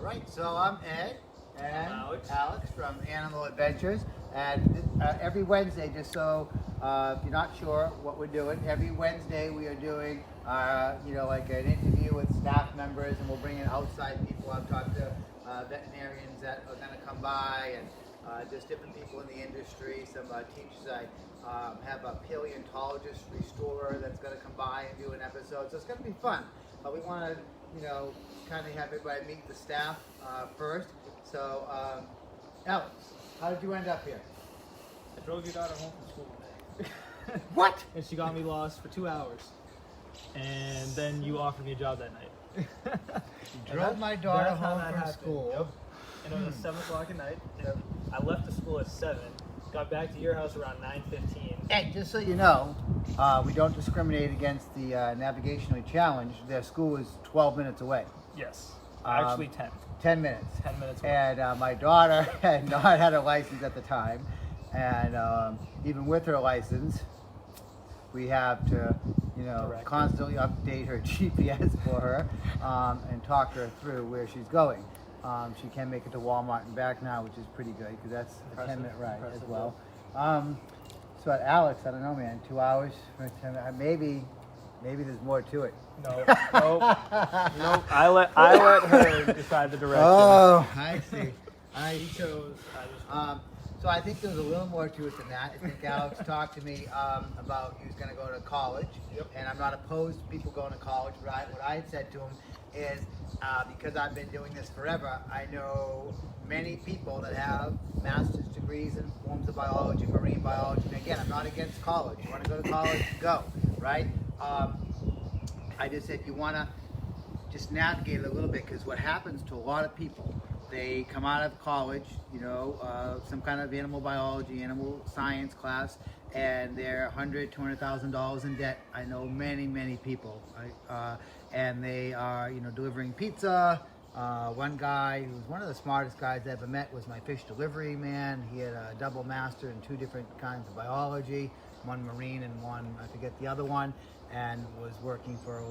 right, so I'm Ed and Alex from Animal Adventures, and every Wednesday, just so if you're not sure what we're doing, every Wednesday we are doing, like an interview with staff members, and we'll bring in outside people. I've talked to veterinarians that are going to come by, and just different people in the industry, some teachers. I have a paleontologist restorer that's going to come by and do an episode, so it's going to be fun. But we want to, kind of have everybody meet the staff first. So, Alex, how did you end up here? I drove your daughter home from school today. What? And she got me lost for 2 hours. And then you offered me a job that night. You drove my daughter home from school. Yep. And it was 7 o'clock at night. And I left the school at 7. Got back to your house around 9:15. And just so you know, we don't discriminate against the navigationally challenged. Their school is 12 minutes away. Yes. Actually 10. 10 minutes. 10 minutes away. And my daughter had not had a license at the time. And even with her license, we have to, constantly update her GPS for her and talk her through where she's going. She can make it to Walmart and back now, which is pretty good because that's a 10-minute ride as well. So at Alex, I don't know, man, 2 hours for 10 minutes. Maybe there's more to it. No. I let her decide the direction. Oh, I see. She chose. So I think there's a little more to it than that. I think Alex talked to me about he was going to go to college, and I'm not opposed to people going to college. But what I had said to him is, because I've been doing this forever, I know many people that have master's degrees in forms of biology, marine biology. And again, I'm not against college. You want to go to college, go, right? I just said you want to just navigate it a little bit, because what happens to a lot of people, they come out of college, some kind of animal biology, animal science class, and they're $100,000, $200,000 in debt. I know many, many people, and they are, delivering pizza. One guy who was one of the smartest guys I ever met was my fish delivery man. He had a double master in 2 different kinds of biology, one marine and one, I forget the other one, and was working for,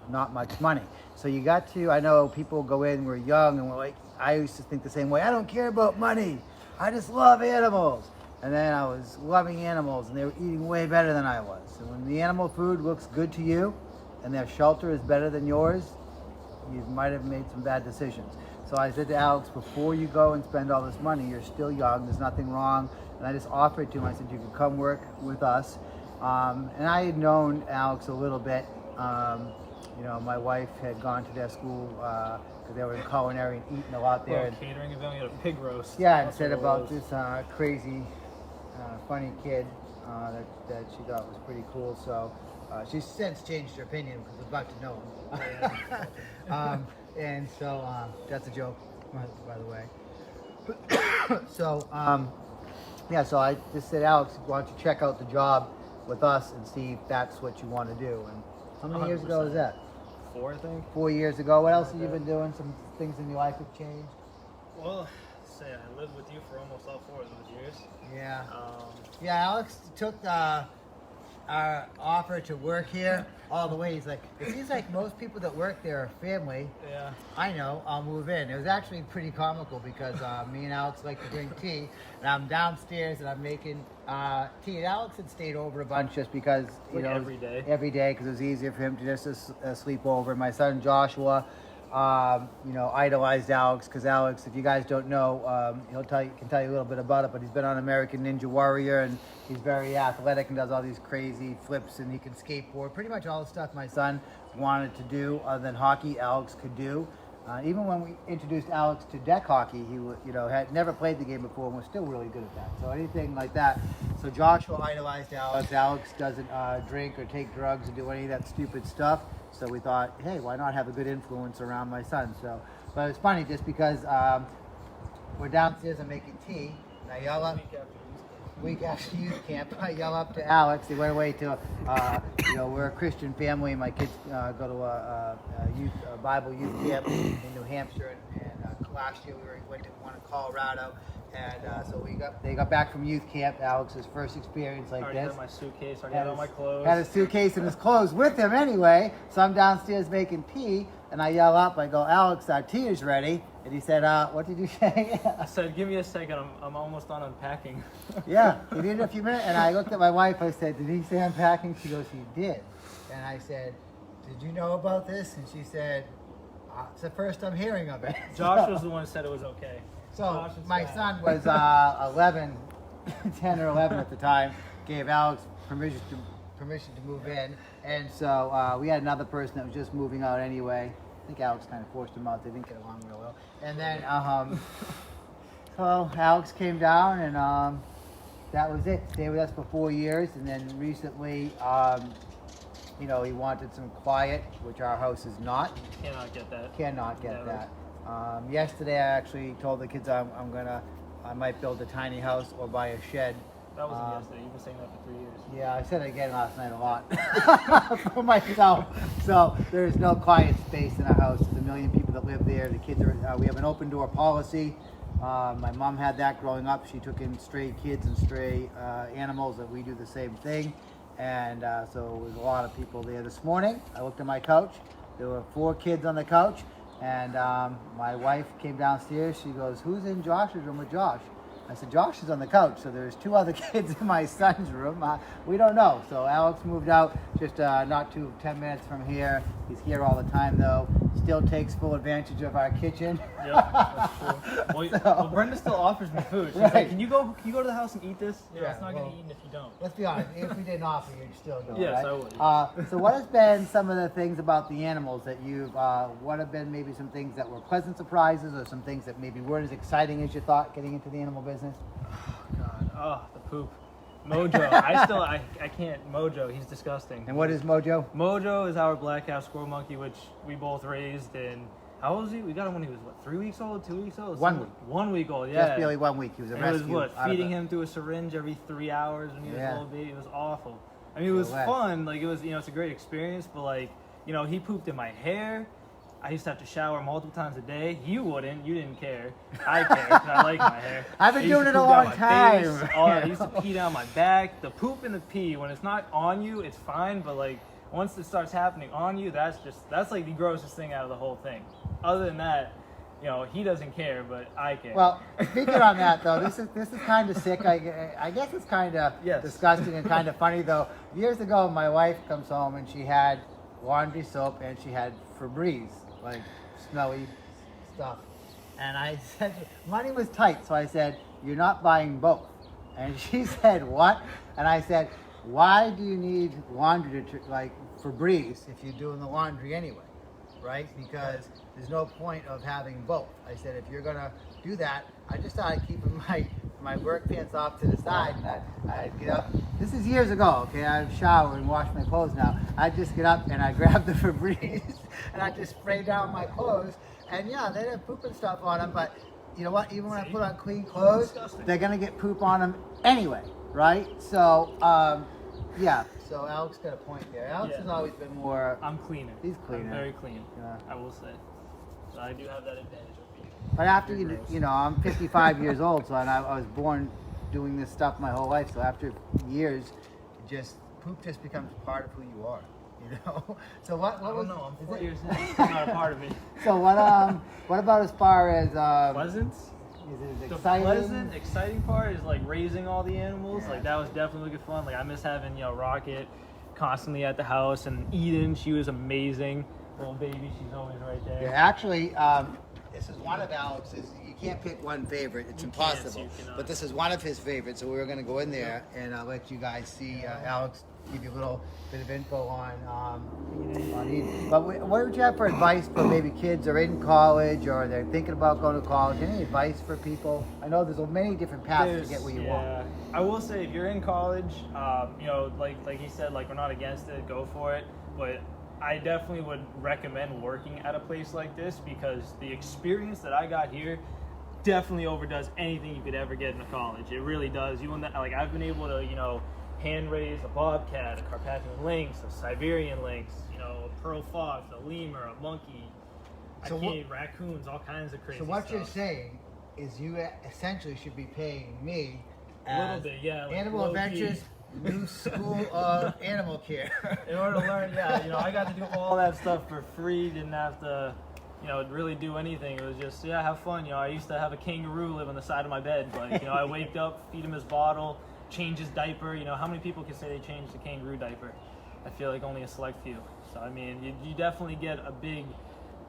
not much money. So you got to, I know people go in, we're young, and we're like, I used to think the same way. I don't care about money. I just love animals. And then I was loving animals, and they were eating way better than I was. And when the animal food looks good to you, and their shelter is better than yours, you might have made some bad decisions. So I said to Alex, before you go and spend all this money, you're still young, there's nothing wrong. And I just offered to him, I said, you can come work with us. And I had known Alex a little bit. My wife had gone to their school because they were in culinary and eating a lot there. Well, catering event, we had a pig roast. Yeah, and said about this crazy, funny kid that she thought was pretty cool. So she's since changed her opinion because we're about to know him. And so that's a joke, by the way. So so I just said, Alex, why don't you check out the job with us and see if that's what you want to do. And how many years ago was that? 4, I think. 4 years ago. What else have you been doing? Some things in your life have changed? Well, I lived with you for almost all 4 of those years. Yeah. Alex took our offer to work here all the way. He's like, it seems like most people that work there are family. Yeah. I know, I'll move in. It was actually pretty comical because me and Alex like to drink tea, and I'm downstairs and I'm making tea. And Alex had stayed over a bunch just because, every day. Every day, because it was easier for him to just sleep over. My son Joshua, idolized Alex, because Alex, if you guys don't know, can tell you a little bit about it, but he's been on American Ninja Warrior, and he's very athletic and does all these crazy flips, and he can skateboard. Pretty much all the stuff my son wanted to do other than hockey, Alex could do. Even when we introduced Alex to deck hockey, he had never played the game before and was still really good at that. So anything like that. So Joshua idolized Alex. Alex doesn't drink or take drugs or do any of that stupid stuff. So we thought, hey, why not have a good influence around my son? So, but it's funny just because we're downstairs and making tea, and I yell up. Week after youth camp, I yell up to Alex. They went away to, we're a Christian family, and my kids go to a Bible youth camp in New Hampshire. And last year we went to one in Colorado. And so they got back from youth camp. Alex's first experience like Already this. had my suitcase. Already had all my clothes. Had his suitcase and his clothes with him anyway. So I'm downstairs making tea, and I yell up. I go, Alex, our tea is ready. And he said, what did you say? I said, give me a second. I'm almost done unpacking. Yeah, he did it a few minutes. And I looked at my wife. I said, did he say unpacking? She goes, he did. And I said, did you know about this? And she said, it's the first I'm hearing of it. Josh was the one who said it was okay. So my son was 10 or 11 at the time, gave Alex permission to move in. And so we had another person that was just moving out anyway. I think Alex kind of forced him out. They didn't get along real well. And then, so Alex came down, and that was it. Stayed with us for 4 years, and then recently, he wanted some quiet, which our house is not. Cannot get that. Cannot get Never. that. Yesterday, I actually told the kids I might build a tiny house or buy a shed. That wasn't yesterday. You've been saying that for 3 years. Yeah, I said it again last night a lot for myself. So there's no quiet space in our house. There's a million people that live there. The kids are. We have an open door policy. My mom had that growing up. She took in stray kids and stray animals, and we do the same thing. And so there's a lot of people there this morning. I looked at my couch. There were 4 kids on the couch, and my wife came downstairs. She goes, "Who's in Josh's room with Josh?" I said, Josh is on the couch, so there's 2 other kids in my son's room. We don't know. So Alex moved out just 10 minutes from here. He's here all the time, though. Still takes full advantage of our kitchen. Yeah, that's true. Well, Brenda still offers me food. She's Right. like, can you go to the house and eat this? Yeah, It's not going well, to eat if you don't. Let's be honest. If we didn't offer, you'd still go. Yes, right? I would. So what has been some of the things about the animals that what have been maybe some things that were pleasant surprises, or some things that maybe weren't as exciting as you thought getting into the animal business? God. Oh, the poop. Mojo. I can't. Mojo, he's disgusting. And what is Mojo? Mojo is our black house squirrel monkey, which we both raised. And how old was he? We got him when he was, 3 weeks old, 2 weeks old? 1 week. 1 week old, yeah. Just barely 1 week. He was a And it was rescue. feeding him through a syringe every 3 hours when he was a little baby. It was awful. I mean, it was Go ahead. fun. Like, it was, it's a great experience, but like, he pooped in my hair. I used to have to shower multiple times a day. You wouldn't. You didn't care. I care 'cause I like my hair. I've been He used doing to it a poop down long my time. face. I used to pee down my back. The poop and the pee, when it's not on you, it's fine. But like, once it starts happening on you, that's like the grossest thing out of the whole thing. Other than that, he doesn't care, but I care. Well, speaking on that though, this is kind of sick. I guess it's kind of Yes. disgusting and kind of funny though. Years ago, my wife comes home and she had laundry soap and she had Febreze, like smelly stuff. And I said, money was tight, so I said, "You're not buying both." And she said, "What?" And I said, "Why do you need laundry like Febreze if you're doing the laundry anyway?" Right? Because there's no point of having both. I said, if you're gonna do that, I just started keeping my work pants off to the side, and I'd get up. This is years ago, okay? I'd shower and wash my clothes now. I'd just get up and I'd grab the Febreze and I'd just spray down my clothes. And yeah, they'd have poop and stuff on them, but you know what? Even when I put on clean clothes, they're gonna get poop on them anyway, right? So, yeah. So Alex got a point there. Alex Yeah. has always been more. I'm cleaner. He's cleaner. I'm very clean. Yeah. I will say. So I do have that advantage over you. But after You're you gross. know, I'm 55 years old, so and I was born doing this stuff my whole life. So after years, poop just becomes part of who you are, you know. So what I was? don't know. I'm is 4 it- years in. It's not a part of me. So what about as far as Pleasant? is it The exciting? pleasant, exciting part is like raising all the animals. Yeah. Like that was definitely good fun. Like I miss having Rocket constantly at the house, and Eden, she was amazing. Little baby, she's always right there. Yeah, actually, this is one of Alex's. You can't pick one favorite; it's You can't, impossible. you cannot. But this is one of his favorites, so we were going to go in there and let you guys see Alex give you a little bit of info on Eden. But what would you have for advice for maybe kids are in college or they're thinking about going to college? Any advice for people? I know there's many different paths to get where you want. I will say if you're in college, like he said, like we're not against it, go for it. But I definitely would recommend working at a place like this because the experience that I got here definitely overdoes anything you could ever get in a college. It really does. I've been able to, hand raise a bobcat, a Carpathian lynx, a Siberian lynx, a pearl fox, a lemur, a monkey, So raccoons, all kinds of crazy So what stuff. you're saying is you essentially should be paying me A little as bit, yeah. Like Animal low-key. Adventures New School of Animal Care. In order to learn, yeah, I got to do all that stuff for free. Didn't have to, really do anything. It was just, yeah, have fun. I used to have a kangaroo live on the side of my bed, but I wake up, feed him his bottle, change his diaper. How many people can say they changed the kangaroo diaper? I feel like only a select few. So I mean, you definitely get a big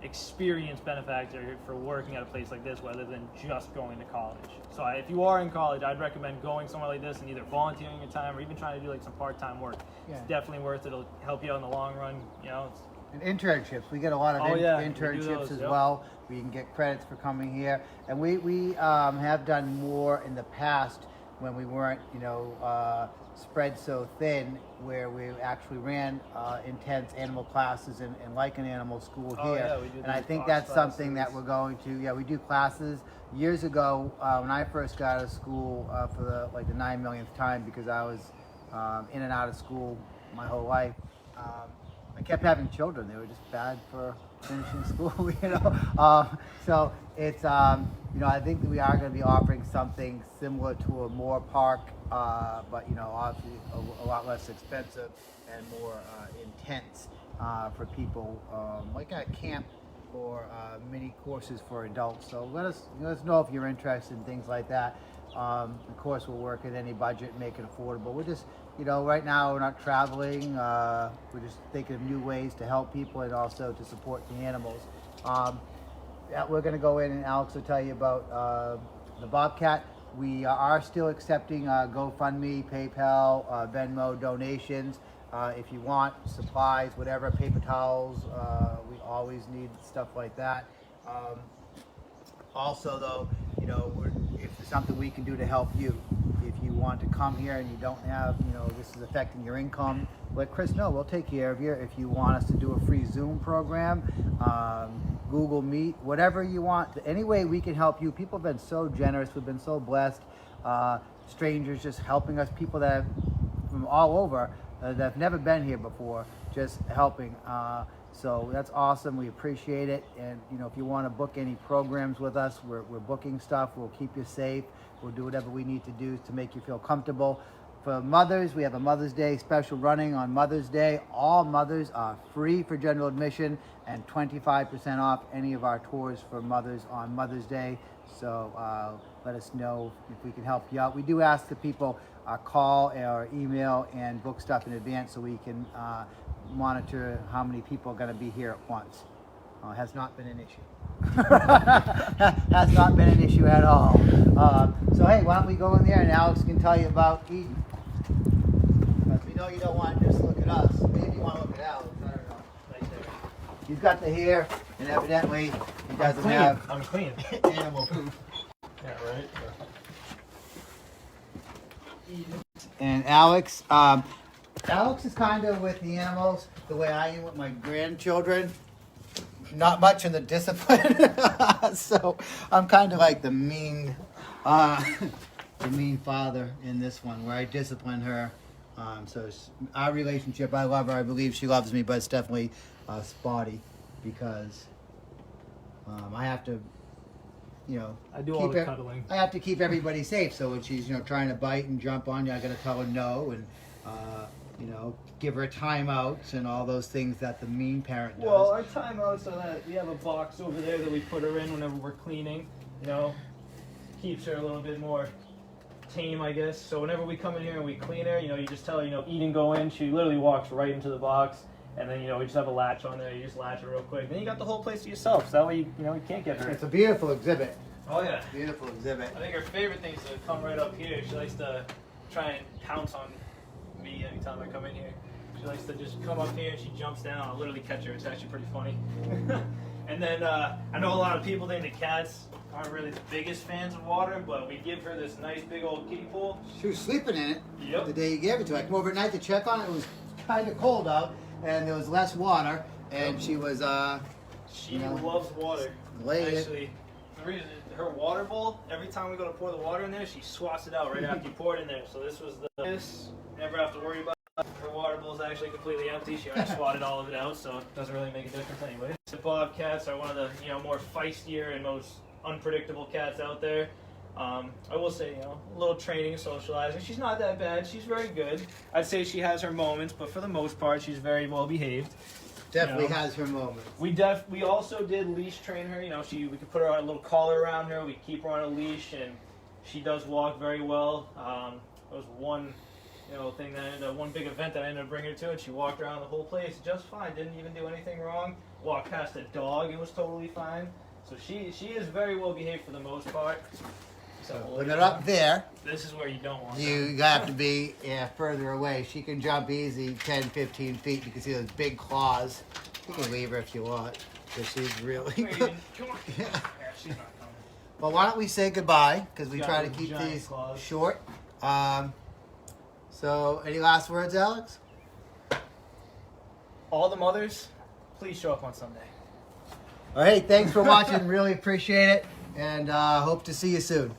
experience benefactor for working at a place like this rather than just going to college. So if you are in college, I'd recommend going somewhere like this and either volunteering your time or even trying to do like some part-time work. Yeah. It's definitely worth it. It'll help you out in the long run. It's, And internships, we get a lot of Oh, yeah, we do internships those, as yep. well. We can get credits for coming here, and we have done more in the past when we weren't spread so thin, where we actually ran intense animal classes and like an animal school Oh, here. yeah, we do and I these think box that's something that classes. we're going to. Yeah, we do classes. Years ago, when I first got out of school for the 9 millionth time, because I was in and out of school my whole life. I kept having children. They were just bad for finishing school, So it's, I think that we are going to be offering something similar to a Moore Park, but, obviously a lot less expensive and more intense for people, like a camp or mini courses for adults. So let us know if you're interested in things like that. Of course, we'll work at any budget, make it affordable. We're just, right now we're not traveling. We're just thinking of new ways to help people and also to support the animals. We're going to go in and Alex will tell you about the Bobcat. We are still accepting GoFundMe, PayPal, Venmo donations. If you want supplies, whatever, paper towels, we always need stuff like that. Also, though, if there's something we can do to help you, if you want to come here and you don't have, this is affecting your income, let Chris know. We'll take care of you. If you want us to do a free Zoom program, Google Meet, whatever you want, any way we can help you. People have been so generous. We've been so blessed. Strangers just helping us, people that have, from all over that have never been here before, just helping. So that's awesome. We appreciate it. And if you want to book any programs with us, we're booking stuff. We'll keep you safe. We'll do whatever we need to do to make you feel comfortable. For mothers, we have a Mother's Day special running on Mother's Day. All mothers are free for general admission and 25% off any of our tours for mothers on Mother's Day. So let us know if we can help you out. We do ask that people call or email and book stuff in advance so we can monitor how many people are going to be here at once. Has not been an issue. Has not been an issue at all. So hey, why don't we go in there and Alex can tell you about Eden. Because we know you don't want to just look at us. Maybe you want to look at Alex. I don't know. right there. He's got the hair, and evidently he doesn't Clean. have I'm clean. animal poop. Yeah, right. And Alex, Alex is kind of with the animals the way I am with my grandchildren. Not much in the discipline, so I'm kind of like the mean father in this one, where I discipline her. So it's our relationship, I love her. I believe she loves me, but it's definitely spotty because I have to, I do all the cuddling. I have to keep everybody safe. So when she's, trying to bite and jump on you, I got to tell her no and, give her timeouts and all those things that the mean parent does. Well, our timeout so that we have a box over there that we put her in whenever we're cleaning. Keeps her a little bit more tame, I guess. So whenever we come in here and we clean her, you just tell her, eat and go in. She literally walks right into the box. And then, we just have a latch on there. You just latch her real quick. Then you got the whole place to yourself. So that way, you can't get hurt. It's a beautiful exhibit. Oh, yeah. Beautiful exhibit. I think her favorite thing is to come right up here. She likes to try and pounce on me anytime I come in here. She likes to just come up here and she jumps down. I'll literally catch her. It's actually pretty funny. And then I know a lot of people think that cats aren't really the biggest fans of water, but we give her this nice big old kiddie pool. She was sleeping in it Yep. the day you gave it to her. I came over at night to check on it. It was kind of cold out, and there was less water, and she was, She loves water. lay it. Actually, the reason her water bowl, every time we go to pour the water in there, she swats it out right after you pour it in there. So this was this. Never have to worry about it. Her water bowl is actually completely empty. She already swatted all of it out, so it doesn't really make a difference anyway. The bobcats are one of the more feistier and most unpredictable cats out there. I will say, a little training, socializing. She's not that bad. She's very good. I'd say she has her moments, but for the most part, she's very well behaved. Definitely has her moments. We also did leash train her. We could put her on a little collar around her. We keep her on a leash, and she does walk very well. There was one, one big event that I ended up bringing her to, and she walked around the whole place just fine. Didn't even do anything wrong. Walked past a dog, it was totally fine. So she is very well behaved for the most part. So Put it up there. This is where you don't want You have to be further away. She can jump easy 10, 15 feet. You can see those big claws. You can leave her if you want, because she's really Come good. on. Yeah. Yeah, she's not coming. Well, why don't we say goodbye, because we Got try to those keep giant these claws. short. So, any last words, Alex? All the mothers, please show up on Sunday. All right, thanks for watching. Really appreciate it, and hope to see you soon.